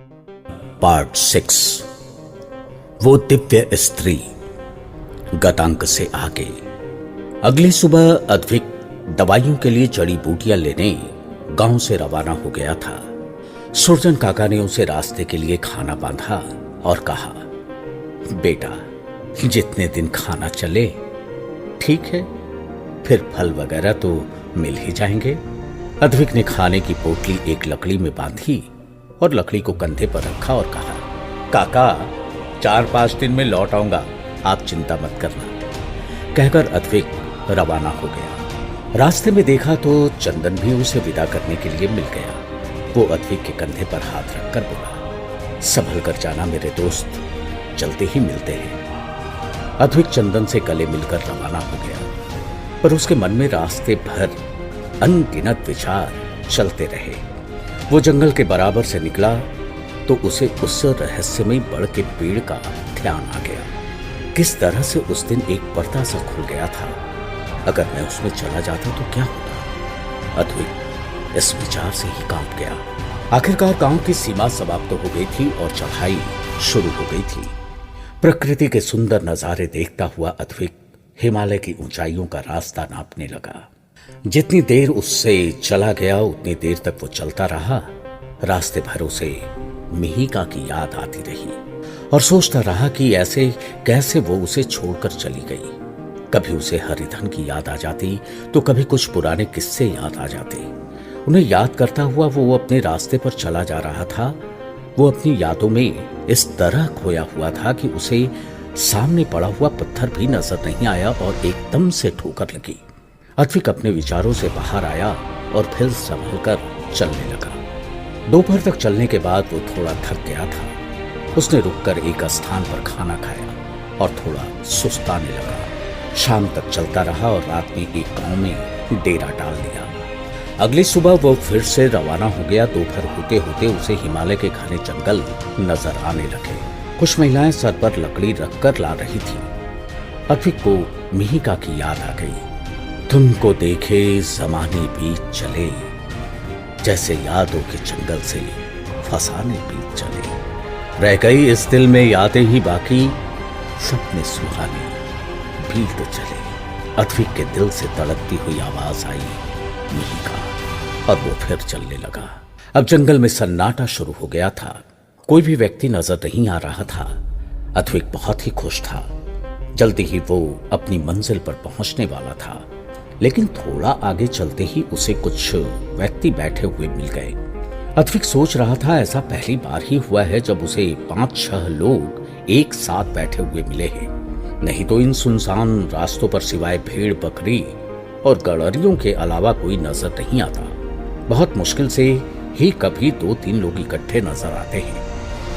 Part 6। वो दिव्य स्त्री। गतांक से आगे। अगली सुबह अद्विक दवाइयों के लिए जड़ी बूटियां लेने गांव से रवाना हो गया था। सुरजन काका ने उसे रास्ते के लिए खाना बांधा और कहा, बेटा जितने दिन खाना चले ठीक है, फिर फल वगैरह तो मिल ही जाएंगे। अद्विक ने खाने की पोटली एक लकड़ी में बांधी और लकड़ी को कंधे पर रखा और कहा, काका 4-5 दिन में लौट आऊंगा, आप चिंता मत करना। कहकर अद्विक रवाना हो गया। रास्ते में देखा तो चंदन भी उसे विदा करने के लिए मिल गया। वो अद्विक के कंधे पर हाथ रखकर बोला, संभल कर जाना मेरे दोस्त, जल्दी ही मिलते हैं। अद्विक चंदन से गले मिलकर रवाना हो गया, पर उसके मन में रास्ते भर अनगिनत विचार चलते रहे। वो जंगल के बराबर से निकला तो उसे उस रहस्यमय बड़ के पेड़ का ध्यान आ गया। किस तरह से उस दिन एक पर्दा सा खुल गया था, अगर मैं उसमें चला जाता तो क्या होता। अद्विक इस विचार से ही कांप गया। आखिरकार गांव की सीमा समाप्त हो गई थी और चढ़ाई शुरू हो गई थी। प्रकृति के सुंदर नजारे देखता हुआ अद्विक हिमालय की ऊंचाइयों का रास्ता नापने लगा। जितनी देर उससे चला गया उतनी देर तक वो चलता रहा। रास्ते भर उसे मिहिका की याद आती रही और सोचता रहा कि ऐसे कैसे वो उसे छोड़कर चली गई। कभी उसे हरिधन की याद आ जाती तो कभी कुछ पुराने किस्से याद आ जाते। उन्हें याद करता हुआ वो अपने रास्ते पर चला जा रहा था। वो अपनी यादों में इस तरह खोया हुआ था कि उसे सामने पड़ा हुआ पत्थर भी नजर नहीं आया और एकदम से ठोकर लगी। अद्विक अपने विचारों से बाहर आया और फिर संभल कर चलने लगा। दोपहर तक चलने के बाद वो थोड़ा थक गया था। उसने रुककर एक स्थान पर खाना खाया और थोड़ा सुस्ताने लगा। शाम तक चलता रहा और रात में एक गांव में डेरा डाल दिया। अगली सुबह वो फिर से रवाना हो गया। दोपहर होते होते उसे हिमालय के घने जंगल नजर आने लगे। कुछ महिलाएं सर पर लकड़ी रखकर ला रही थी। अद्विक को मिहिका की याद आ गई। तुमको देखे जमाने बीत चले, जैसे यादों के जंगल से फसाने बीत चले। रह गई इस दिल में यादें ही बाकी, सपने सुहाने बीत चले। अद्विक के दिल से तड़पती हुई आवाज आई, मिहिका, और वो फिर चलने लगा। अब जंगल में सन्नाटा शुरू हो गया था। कोई भी व्यक्ति नजर नहीं आ रहा था। अद्विक बहुत ही खुश था। जल्दी ही वो अपनी मंजिल पर पहुंचने वाला था, लेकिन थोड़ा आगे चलते ही उसे कुछ व्यक्ति बैठे हुए मिल गए। अद्विक सोच रहा था ऐसा पहली बार ही हुआ है जब उसे 5-6 लोग एक साथ बैठे हुए मिले हैं। नहीं तो इन सुनसान रास्तों पर सिवाय भेड़ बकरी और गड़रियों के अलावा कोई नजर नहीं आता। बहुत मुश्किल से ही कभी 2-3 लोग इकट्ठे नजर आते हैं।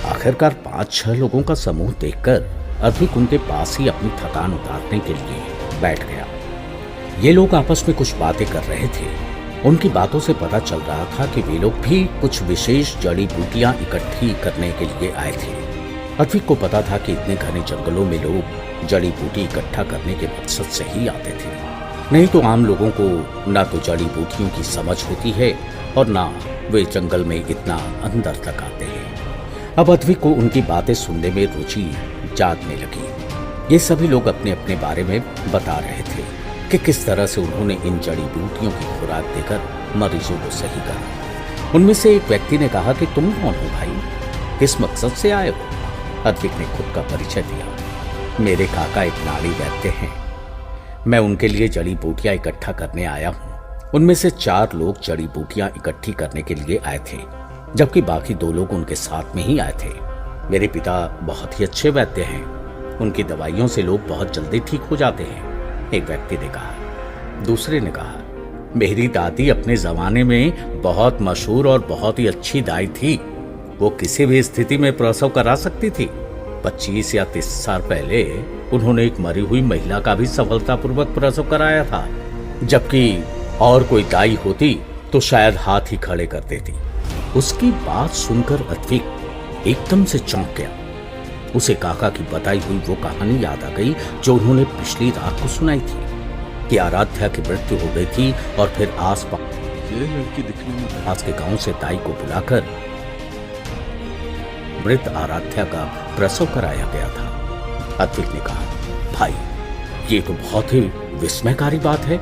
आखिरकार 5-6 लोगों का समूह देखकर अद्विक उनके पास ही अपनी थकान उतारने के लिए बैठ गया। ये लोग आपस में कुछ बातें कर रहे थे। उनकी बातों से पता चल रहा था कि वे लोग भी कुछ विशेष जड़ी बूटियां इकट्ठी करने के लिए आए थे। अद्विक को पता था कि इतने घने जंगलों में लोग जड़ी बूटी इकट्ठा करने के मकसद से ही आते थे। नहीं तो आम लोगों को ना तो जड़ी बूटियों की समझ होती है और ना वे जंगल में इतना अंदर तक आते हैं। अब अद्विक को उनकी बातें सुनने में रुचि जागने लगी। ये सभी लोग अपने अपने बारे में बता रहे थे कि किस तरह से उन्होंने इन जड़ी बूटियों की खुराक देकर मरीजों को सही करा। उनमें से एक व्यक्ति ने कहा कि तुम कौन हो भाई, किस मकसद से आए हो। अद्विक ने खुद का परिचय दिया। मेरे काका एक नाड़ी वैद्य हैं, मैं उनके लिए जड़ी बूटियां इकट्ठा करने आया हूँ। उनमें से 4 लोग जड़ी बूटियां इकट्ठी करने के लिए आए थे, जबकि बाकी 2 लोग उनके साथ में ही आए थे। मेरे पिता बहुत ही अच्छे वैद्य हैं, उनकी दवाइयों से लोग बहुत जल्दी ठीक हो जाते हैं, एक व्यक्ति ने कहा। दूसरे ने कहा, मेरी दादी अपने जमाने में बहुत मशहूर और बहुत ही अच्छी दाई थी। वो किसी भी स्थिति में प्रसव करा सकती थी। 25 या 30 साल पहले उन्होंने एक मरी हुई महिला का भी सफलतापूर्वक प्रसव कराया था, जबकि और कोई दाई होती तो शायद हाथ ही खड़े कर देती। उसकी बात सुनकर अद्विक एकदम से चौंक गया। उसे काका की बताई हुई वो कहानी याद आ गई जो उन्होंने पिछली रात को सुनाई थी कि आराध्या की मृत्यु हो गई थी और फिर आस-पास के गांव से दाई को बुलाकर मृत आराध्या का प्रसव कराया गया था। अद्विक ने कहा, भाई ये तो बहुत ही विस्मयकारी बात है।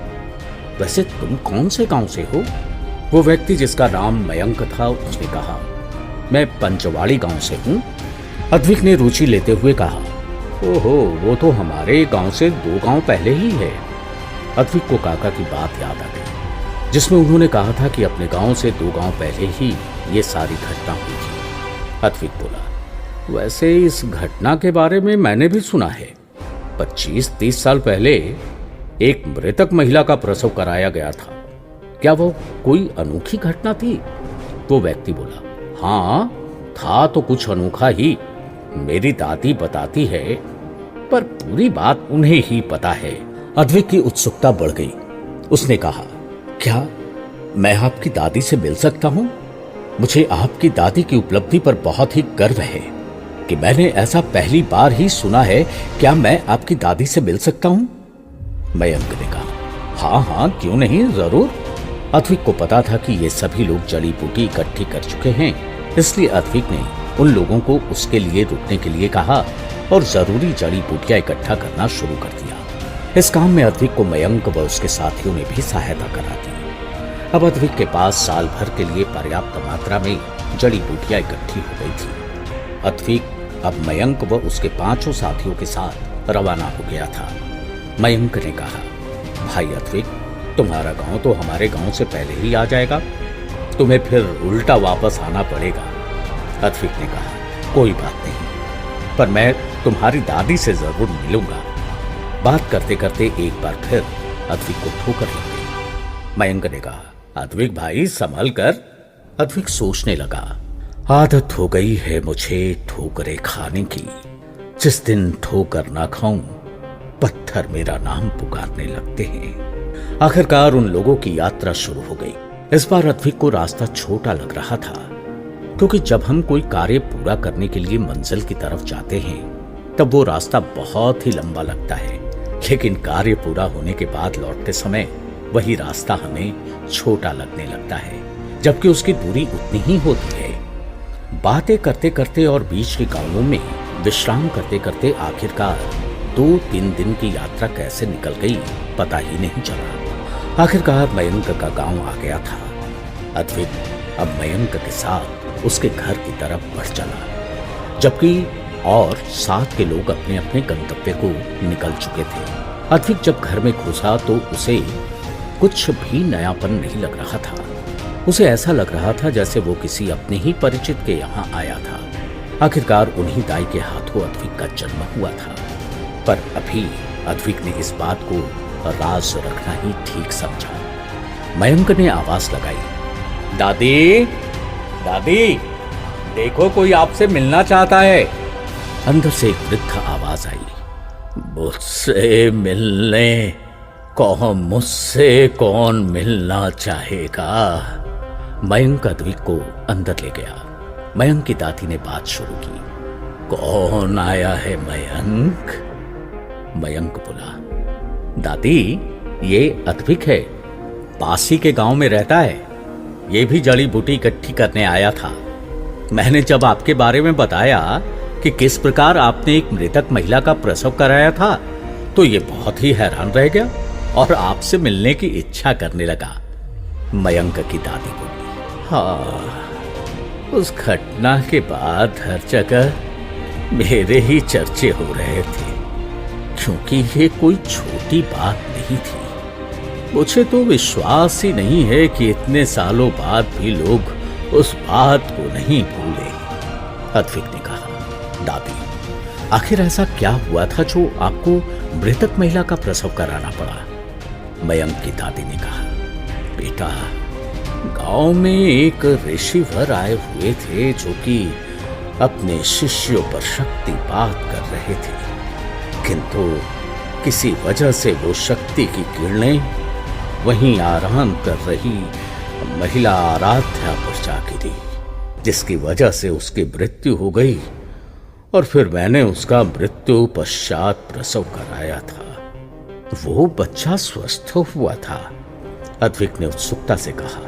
वैसे तुम कौन से गांव से हो? वो व्यक्ति जिसका नाम मयंक था उसने कहा, मैं पंचवाड़ी गांव से हूं। अद्विक ने रुचि लेते हुए कहा, ओहो, वो तो हमारे गांव से 2 गांव पहले ही है। अद्विक को काका की बात याद आ गई, जिसमें उन्होंने कहा था कि अपने गांव से 2 गांव पहले ही ये सारी घटना हुई थी। अद्विक बोला, वैसे इस घटना के बारे में मैंने भी सुना है। 25-30 साल पहले एक मृतक महिला का प्रसव कराया गया था। क्या वो कोई अनोखी घटना थी? वो व्यक्ति बोला, हाँ था तो कुछ अनोखा ही। मेरी दादी बताती है, पर पूरी बात उन्हें ही पता है। अद्विक की उत्सुकता बढ़ गई। उसने कहा, क्या मैं आपकी दादी से मिल सकता हूं? मुझे आपकी दादी की उपलब्धि पर बहुत ही गर्व है कि मैंने ऐसा पहली बार ही सुना है। क्या मैं आपकी दादी से मिल सकता हूं? मयंक ने कहा, हाँ हाँ क्यों नहीं, जरूर। अद्विक को पता था कि ये सभी लोग जड़ी बूटी इकट्ठी कर चुके हैं, इसलिए अद्विक ने उन लोगों को उसके लिए रुकने के लिए कहा और जरूरी जड़ी बूटियां इकट्ठा करना शुरू कर दिया। इस काम में अद्विक को मयंक व उसके साथियों ने भी सहायता करा दी। अब अद्विक के पास साल भर के लिए पर्याप्त मात्रा में जड़ी बूटियां इकट्ठी हो गई थी। अद्विक अब मयंक व उसके 5 साथियों के साथ रवाना हो गया था। मयंक ने कहा, भाई अद्विक, तुम्हारा गांव तो हमारे गांव से पहले ही आ जाएगा, तुम्हें फिर उल्टा वापस आना पड़ेगा। अद्विक ने कहा, कोई बात नहीं, पर मैं तुम्हारी दादी से जरूर मिलूंगा। बात करते करते एक बार फिर अद्विक को ठोकर लग गई। मयंक ने कहा, अद्विक भाई संभल कर। अद्विक सोचने लगा, आदत हो गई है मुझे ठोकरें खाने की। जिस दिन ठोकर ना खाऊं, पत्थर मेरा नाम पुकारने लगते हैं। आखिरकार उन लोगों की यात्रा शुरू हो गई। इस बार अद्विक को रास्ता छोटा लग रहा था, क्योंकि जब हम कोई कार्य पूरा करने के लिए मंजिल की तरफ जाते हैं तब वो रास्ता बहुत ही लंबा लगता है, लेकिन कार्य पूरा होने के बाद लौटते समय वही रास्ता हमें छोटा लगने लगता है, जबकि उसकी दूरी उतनी ही होती है। बातें करते करते और बीच के गांवों में विश्राम करते करते आखिरकार 2-3 दिन की यात्रा कैसे निकल गई पता ही नहीं चला। आखिरकार मयंक का गांव आ गया था। अद्विक अब मयंक के साथ उसके घर की तरफ बढ़ चला, जबकि और साथ के लोग अपने अपने गंतव्य को निकल चुके थे। अद्विक जब घर में घुसा तो उसे कुछ भी नयापन नहीं लग रहा था। उसे ऐसा लग रहा था जैसे वो किसी अपने ही परिचित के यहाँ आया था। आखिरकार उन्हीं दाई के हाथों अद्विक का जन्म हुआ था, पर अभी अद्विक ने इस बात को राज रखना ही ठीक समझा। मयंक ने आवाज लगाई, दादी, दादी, देखो कोई आपसे मिलना चाहता है। अंदर से एक वृद्ध आवाज आई, मुझसे मिलने मुझसे कौन मिलना चाहेगा? मयंक अद्विक को अंदर ले गया। मयंक की दादी ने बात शुरू की, कौन आया है मयंक? मयंक बोला, दादी ये अद्विक है, पासी के गांव में रहता है। ये भी जड़ी बूटी इकट्ठी करने आया था। मैंने जब आपके बारे में बताया कि किस प्रकार आपने एक मृतक महिला का प्रसव कराया था, तो ये बहुत ही हैरान रह गया और आपसे मिलने की इच्छा करने लगा। मयंक की दादी बोली, हाँ, उस घटना के बाद हर जगह मेरे ही चर्चे हो रहे थे, क्योंकि ये कोई छोटी बात नहीं थी। मुझे तो विश्वास ही नहीं है कि इतने सालों बाद भी लोग उस बात को नहीं भूले। अद्विक ने कहा, दादी, आखिर ऐसा क्या हुआ था जो आपको मृतक महिला का प्रसव कराना पड़ा? मयंक की दादी ने कहा, बेटा, गांव में एक ऋषिवर आए हुए थे जो कि अपने शिष्यों पर शक्तिपात कर रहे थे, किंतु किसी वजह से वो शक्ति की किरणें वहीं आराम कर रही महिला आराध्या पर जा गिरी, जिसकी वजह से उसकी मृत्यु हो गई और फिर मैंने उसका मृत्यु पश्चात प्रसव कराया था। वो बच्चा स्वस्थ हुआ था। अद्विक ने उत्सुकता से कहा,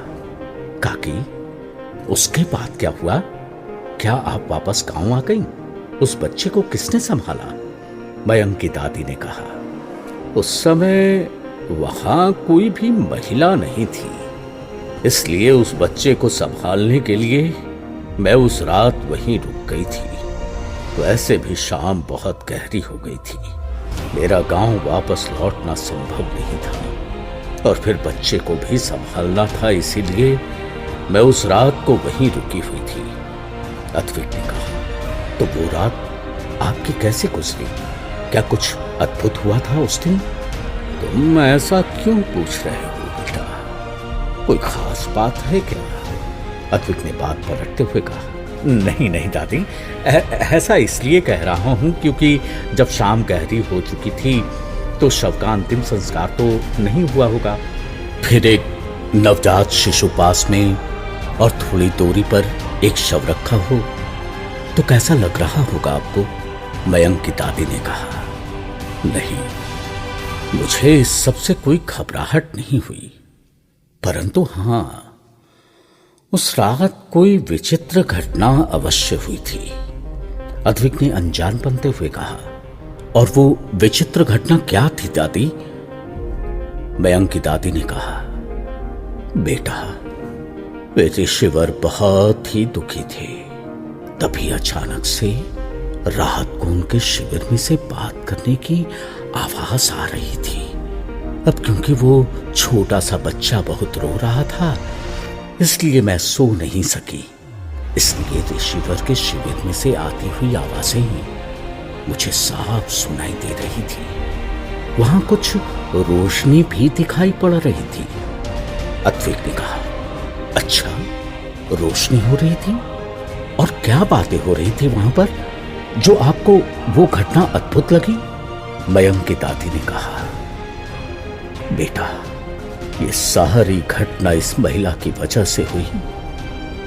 काकी, उसके बाद क्या हुआ? क्या आप वापस गांव आ गई? उस बच्चे को किसने संभाला? मयंक की दादी ने कहा, उस समय वहां कोई भी महिला नहीं थी, इसलिए उस बच्चे को संभालने के लिए मैं उस रात वहीं रुक गई थी। वैसे भी शाम बहुत गहरी हो गई थी, मेरा गांव वापस लौटना संभव नहीं था और फिर बच्चे को भी संभालना था, इसीलिए मैं उस रात को वहीं रुकी हुई थी। अद्विक ने कहा, तो वो रात आपकी कैसे गुजरी? क्या कुछ अद्भुत हुआ था उस दिन? तुम ऐसा क्यों पूछ रहे हो बेटा? कोई खास बात है क्या? अद्विक ने बात पलटते हुए कहा, नहीं नहीं दादी, ऐसा इसलिए कह रहा हूं क्योंकि जब शाम गहरी हो चुकी थी तो शव का अंतिम संस्कार तो नहीं हुआ होगा। फिर एक नवजात शिशु पास में और थोड़ी दूरी पर एक शव रखा हो तो कैसा लग रहा होगा आपको? मयंक की दादी ने कहा, नहीं, मुझे इस सबसे कोई घबराहट नहीं हुई, परंतु हां, उस रात कोई विचित्र घटना अवश्य हुई थी। अद्विक ने अनजान बनते हुए कहा, और वो विचित्र घटना क्या थी दादी? मयंक की दादी ने कहा, बेटा, वे ऋषिवर बहुत ही दुखी थे। तभी अचानक से रात को उनके शिविर में से बात करने की आवाज आ रही थी। अब क्योंकि वो छोटा सा बच्चा बहुत रो रहा था, इसलिए मैं सो नहीं सकी, इसलिए ऋषिवर के शिविर में से आती हुई आवाजें मुझे साफ सुनाई दे रही थी। वहां कुछ रोशनी भी दिखाई पड़ रही थी। अद्विक ने कहा, अच्छा, रोशनी हो रही थी? और क्या बातें हो रही थी वहां पर जो आपको वो घटना अद्भुत लगी? मयंक की दादी ने कहा, बेटा, ये सारी घटना इस महिला की वजह से हुई।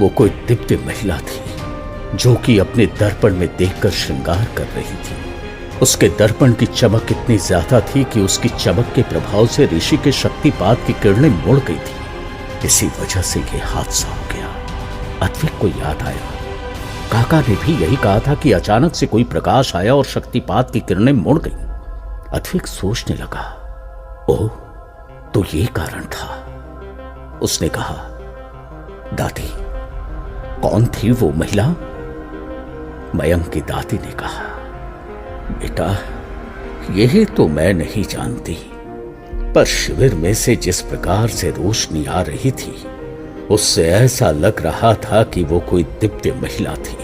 वो कोई दिव्य महिला थी जो कि अपने दर्पण में देखकर श्रृंगार कर रही थी। उसके दर्पण की चमक इतनी ज्यादा थी कि उसकी चमक के प्रभाव से ऋषि के शक्तिपात की किरणें मुड़ गई थी। इसी वजह से यह हादसा हो गया। अद्विक को याद आया, काका ने भी यही कहा था कि अचानक से कोई प्रकाश आया और शक्तिपात की किरणें मुड़ गईं। अद्विक सोचने लगा, ओह, तो ये कारण था। उसने कहा, दादी, कौन थी वो महिला? मयंक की दादी ने कहा, बेटा, यही तो मैं नहीं जानती, पर शिविर में से जिस प्रकार से रोशनी आ रही थी उससे ऐसा लग रहा था कि वो कोई दिव्य महिला थी।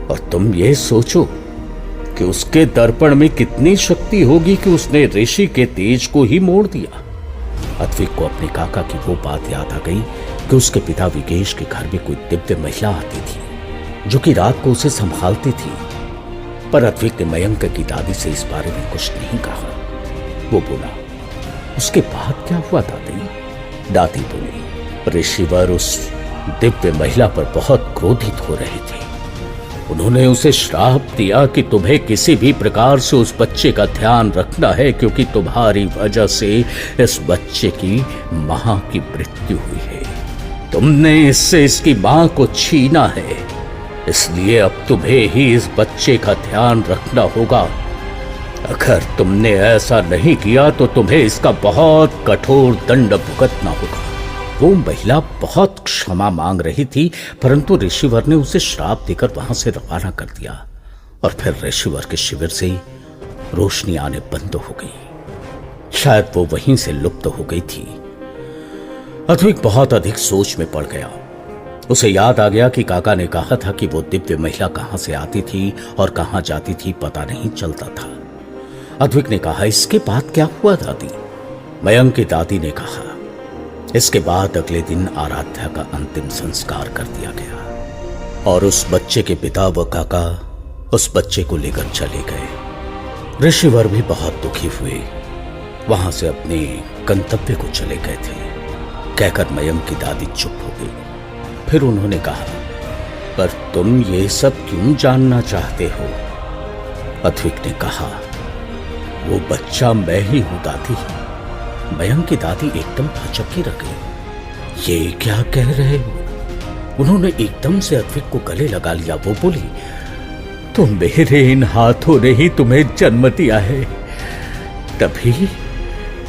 और तुम ये सोचो कि उसके दर्पण में कितनी शक्ति होगी कि उसने ऋषि के तेज को ही मोड़ दिया। अद्विक को अपने काका की वो बात याद आ गई कि उसके पिता विकेश के घर में कोई दिव्य महिला आती थी जो कि रात को उसे संभालती थी। पर अद्विक ने मयंक की दादी से इस बारे में कुछ नहीं कहा। वो बोला, उसके बाद क्या हुआ दादी? दादी बोली, ऋषिवर उस दिव्य महिला पर बहुत क्रोधित हो रहे थे। उन्होंने उसे श्राप दिया कि तुम्हें किसी भी प्रकार से उस बच्चे का ध्यान रखना है, क्योंकि तुम्हारी वजह से इस बच्चे की मां की मृत्यु हुई है। तुमने इससे इसकी मां को छीना है, इसलिए अब तुम्हें ही इस बच्चे का ध्यान रखना होगा। अगर तुमने ऐसा नहीं किया तो तुम्हें इसका बहुत कठोर दंड भुगतना होगा। वो महिला बहुत क्षमा मांग रही थी, परंतु ऋषिवर ने उसे श्राप देकर वहां से रवाना कर दिया और फिर ऋषिवर के शिविर से रोशनी आने बंद हो गई। शायद वो वहीं से लुप्त हो गई थी। अद्विक बहुत अधिक सोच में पड़ गया। उसे याद आ गया कि काका ने कहा था कि वो दिव्य महिला कहां से आती थी और कहां जाती थी पता नहीं चलता था। अद्विक ने कहा, इसके बाद क्या हुआ दादी? मयंक की दादी ने कहा, इसके बाद अगले दिन आराध्या का अंतिम संस्कार कर दिया गया और उस बच्चे के पिता व काका उस बच्चे को लेकर चले गए। ऋषिवर भी बहुत दुखी हुए, वहां से अपने गंतव्य को चले गए थे। कहकर मयंक की दादी चुप हो गई। फिर उन्होंने कहा, पर तुम ये सब क्यों जानना चाहते हो? अद्विक ने कहा, वो बच्चा मैं ही हूं दादी। मयंक की दादी एकदम भचकी रह गई। ये क्या कह रहे हो? उन्होंने एकदम से अद्विक को गले लगा लिया। वो बोली, तो मेरे इन हाथों ने ही तुम्हें जन्म दिया है, तभी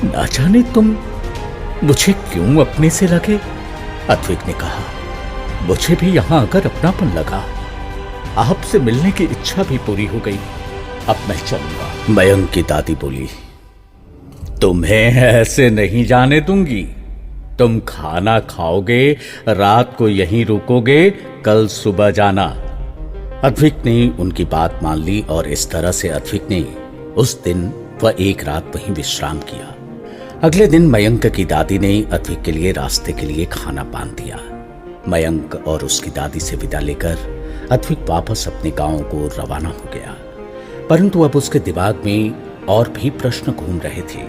ना जाने तुम मुझे क्यों अपने से लगे। अद्विक ने कहा, मुझे भी यहां आकर अपनापन लगा, आपसे मिलने की इच्छा भी पूरी हो गई, अब मैं चलूंगा। मयंक की दादी बोली, तुम्हें ऐसे नहीं जाने दूंगी, तुम खाना खाओगे, रात को यहीं रुकोगे, कल सुबह जाना। अद्विक ने उनकी बात मान ली और इस तरह से अद्विक ने उस दिन वह एक रात वहीं विश्राम किया। अगले दिन मयंक की दादी ने अद्विक के लिए रास्ते के लिए खाना बांध दिया। मयंक और उसकी दादी से विदा लेकर अद्विक वापस अपने गांव को रवाना हो गया। परंतु अब उसके दिमाग में और भी प्रश्न घूम रहे थे।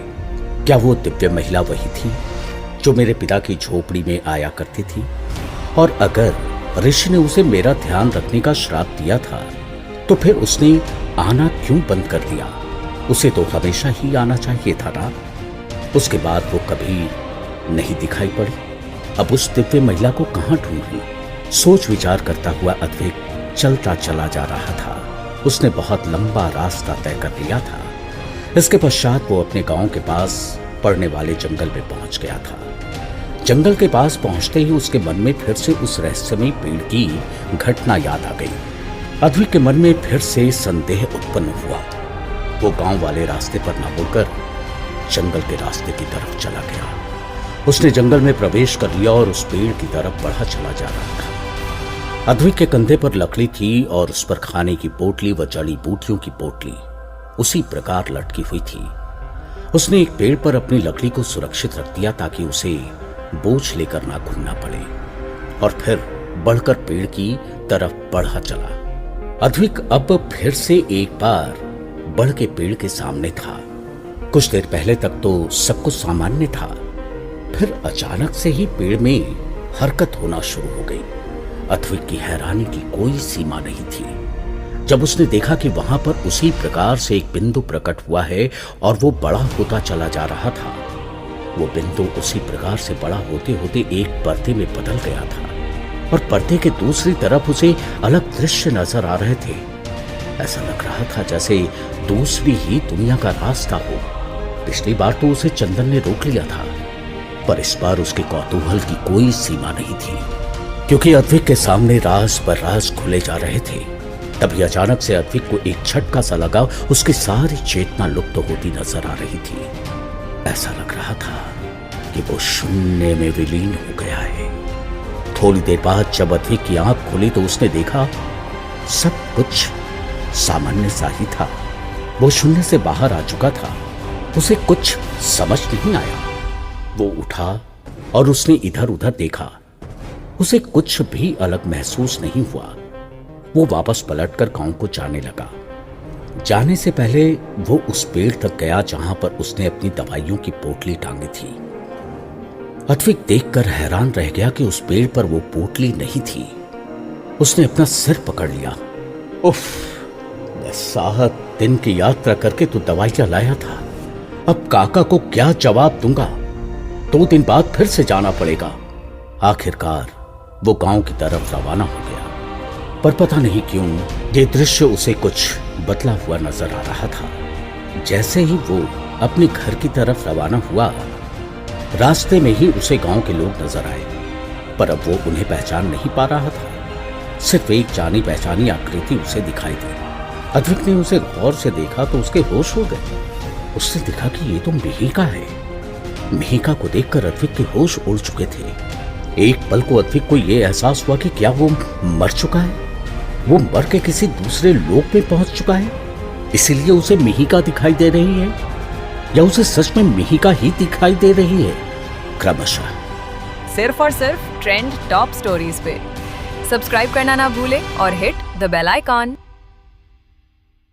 क्या वो दिव्य महिला वही थी जो मेरे पिता की झोपड़ी में आया करती थी? और अगर ऋषि ने उसे मेरा ध्यान रखने का श्राप दिया था, तो फिर उसने आना क्यों बंद कर दिया? उसे तो हमेशा ही आना चाहिए था ना। उसके बाद वो कभी नहीं दिखाई पड़ी। अब उस दिव्य महिला को कहां ढूंढूं? सोच विचार करता हुआ अद्विक चलता चला जा रहा था। उसने बहुत लंबा रास्ता तय कर लिया था। इसके पश्चात वो अपने गांव के पास पड़ने वाले जंगल में पहुंच गया था। जंगल के पास पहुंचते ही उसके मन में फिर से उस रहस्यमयी पेड़ की घटना याद आ गई। अद्विक के मन में फिर से संदेह उत्पन्न हुआ। वो गांव वाले रास्ते पर न मुड़कर जंगल के रास्ते की तरफ चला गया। उसने जंगल में प्रवेश कर लिया और उस पेड़ की तरफ बढ़ा चला जा रहा था। अद्विक के कंधे पर लकड़ी थी और उस पर खाने की पोटली व जड़ी बूटियों की पोटली उसी प्रकार लटकी हुई थी। उसने एक पेड़ पर अपनी लकड़ी को सुरक्षित रख दिया ताकि उसे बोझ लेकर ना घूमना पड़े, और फिर बढ़कर पेड़ की तरफ बढ़ा चला। अद्विक अब फिर से एक बार बढ़ के पेड़ के सामने था। कुछ देर पहले तक तो सब कुछ सामान्य था, फिर अचानक से ही पेड़ में हरकत होना शुरू हो गई। अद्विक की हैरानी की कोई सीमा नहीं थी जब उसने देखा कि वहां पर उसी प्रकार से एक बिंदु प्रकट हुआ है और वो बड़ा होता चला जा रहा था। वो बिंदु उसी प्रकार से बड़ा होते होते एक पर्दे में बदल गया था और पर्दे के दूसरी तरफ उसे अलग दृश्य नजर आ रहे थे। ऐसा लग रहा था जैसे दूसरी ही दुनिया का रास्ता हो। पिछली बार तो उसे चंदन ने रोक लिया था, पर इस बार उसके कौतूहल की कोई सीमा नहीं थी, क्योंकि अद्विक के सामने राज पर राज खुले जा रहे थे। तभी अचानक से अद्विक को एक झटका सा लगा। उसकी सारी चेतना लुप्त होती नजर आ रही थी। ऐसा लग रहा था कि वो शून्य में विलीन हो गया है। थोड़ी देर बाद जब अद्विक की आंख खुली तो उसने देखा सब कुछ सामान्य सा ही था। वो शून्य से बाहर आ चुका था। उसे कुछ समझ नहीं आया। वो उठा और उसने इधर उधर देखा। उसे कुछ भी अलग महसूस नहीं हुआ। वो वापस पलटकर गांव को जाने लगा। जाने से पहले वो उस पेड़ तक गया जहां पर उसने अपनी दवाइयों की पोटली टांगी थी। अद्विक देखकर हैरान रह गया कि उस पेड़ पर वो पोटली नहीं थी। उसने अपना सिर पकड़ लिया। उफ, मैं 7 दिन की यात्रा करके तो दवाइयां लाया था। अब काका को क्या जवाब दूंगा? 2 दिन बाद फिर से जाना पड़ेगा। आखिरकार वो गांव की तरफ रवाना हो गया, पर पता नहीं क्यों ये दृश्य उसे कुछ बदला हुआ नजर आ रहा था। जैसे ही वो अपने घर की तरफ रवाना हुआ, रास्ते में ही उसे गांव के लोग नजर आए, पर अब वो उन्हें पहचान नहीं पा रहा था। सिर्फ एक जानी पहचानी आकृति उसे दिखाई दी। अद्विक ने उसे गौर से देखा तो उसके होश हो गए। उसने देखा कि ये तो मिहिका है। मिहिका को देखकर अद्विक के होश उड़ चुके थे। एक पल को अद्विक को यह एहसास हुआ कि क्या वो मर चुका है। वो मर के किसी दूसरे लोक में पहुंच चुका है, इसीलिए उसे मिहिका दिखाई दे रही है, या उसे सच में मिहिका ही दिखाई दे रही है। क्रमशः सिर्फ और सिर्फ ट्रेंड टॉप स्टोरीज पे सब्सक्राइब करना ना भूलें और हिट द बेल आइकॉन।